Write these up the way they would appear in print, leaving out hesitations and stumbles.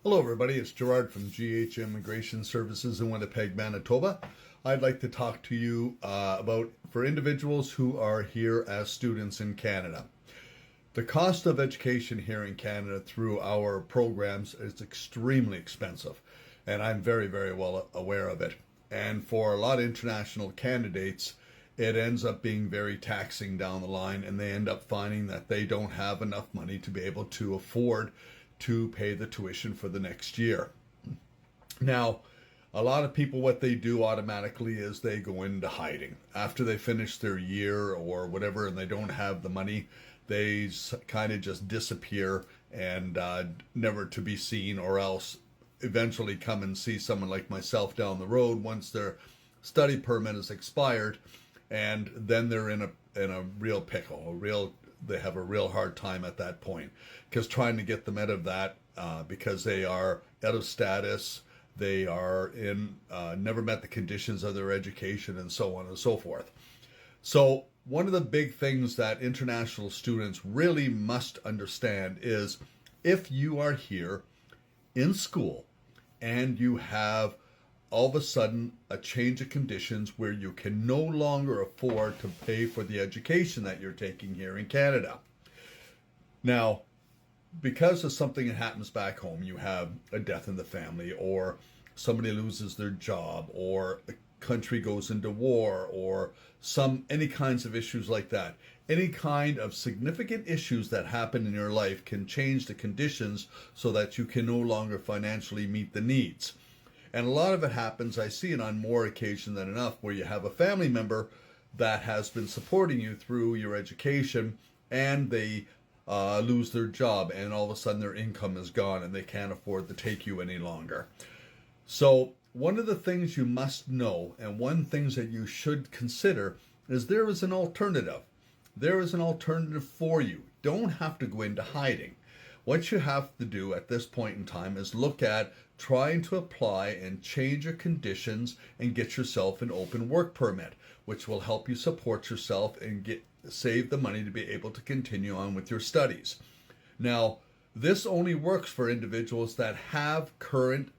Hello everybody, it's Gerard from GH Immigration Services in Winnipeg, Manitoba. I'd like to talk to you about for individuals who are here as students in Canada. The cost of education here in Canada through our programs is extremely expensive, and I'm very, very well aware of it. And for a lot of international candidates, it ends up being very taxing down the line, and they end up finding that they don't have enough money to be able to afford to pay the tuition for the next year. Now, a lot of people, what they do automatically is they go into hiding. After they finish their year or whatever and they don't have the money, they kind of just disappear and never to be seen, or else eventually come and see someone like myself down the road once their study permit is expired, and then they're in a real pickle, they have a real hard time at that point, because trying to get them out of that because they are out of status, they are in never met the conditions of their education, and so on and so forth. So one of the big things that international students really must understand is, if you are here in school and you have all of a sudden a change of conditions where you can no longer afford to pay for the education that you're taking here in Canada. Now, because of something that happens back home, you have a death in the family, or somebody loses their job, or a country goes into war, or any kinds of issues like that. Any kind of significant issues that happen in your life can change the conditions so that you can no longer financially meet the needs. And a lot of it happens, I see it on more occasion than enough, where you have a family member that has been supporting you through your education, and they lose their job, and all of a sudden their income is gone and they can't afford to take you any longer. So one of the things you must know, and one things that you should consider, is there is an alternative. There is an alternative for you. Don't have to go into hiding. What you have to do at this point in time is look at trying to apply and change your conditions and get yourself an open work permit, which will help you support yourself and save the money to be able to continue on with your studies. Now, this only works for individuals that have current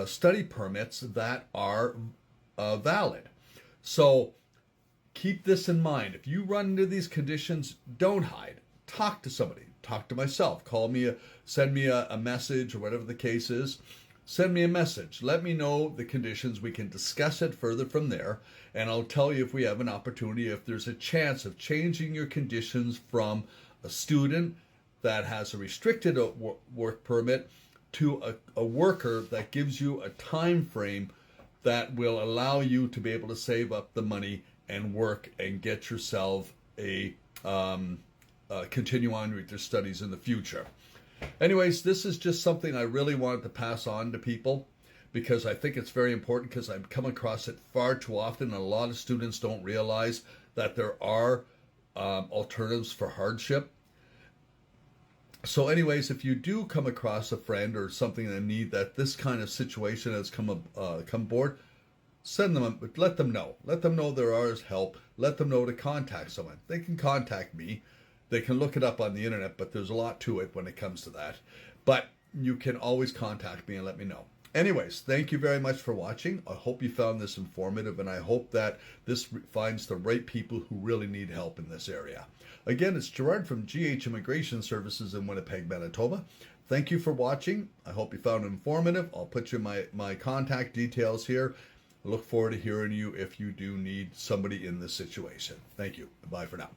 study permits that are valid. So keep this in mind. If you run into these conditions, don't hide. Talk to somebody. Talk to myself. Call me, send me a message, or whatever the case is. Send me a message. Let me know the conditions. We can discuss it further from there, and I'll tell you if we have an opportunity, if there's a chance of changing your conditions from a student that has a restricted work permit to a worker that gives you a time frame that will allow you to be able to save up the money and work and get yourself continue on with your studies in the future. Anyways, this is just something I really wanted to pass on to people, because I think it's very important, because I've come across it far too often, and a lot of students don't realize that there are alternatives for hardship. So anyways, if you do come across a friend or something that need that this kind of situation has come aboard, send them, let them know. Let them know there is help. Let them know to contact someone. They can contact me. They can look it up on the internet, but there's a lot to it when it comes to that. But you can always contact me and let me know. Anyways, thank you very much for watching. I hope you found this informative, and I hope that this finds the right people who really need help in this area. Again, it's Gerard from GH Immigration Services in Winnipeg, Manitoba. Thank you for watching. I hope you found it informative. I'll put you my contact details here. I look forward to hearing you if you do need somebody in this situation. Thank you. Bye for now.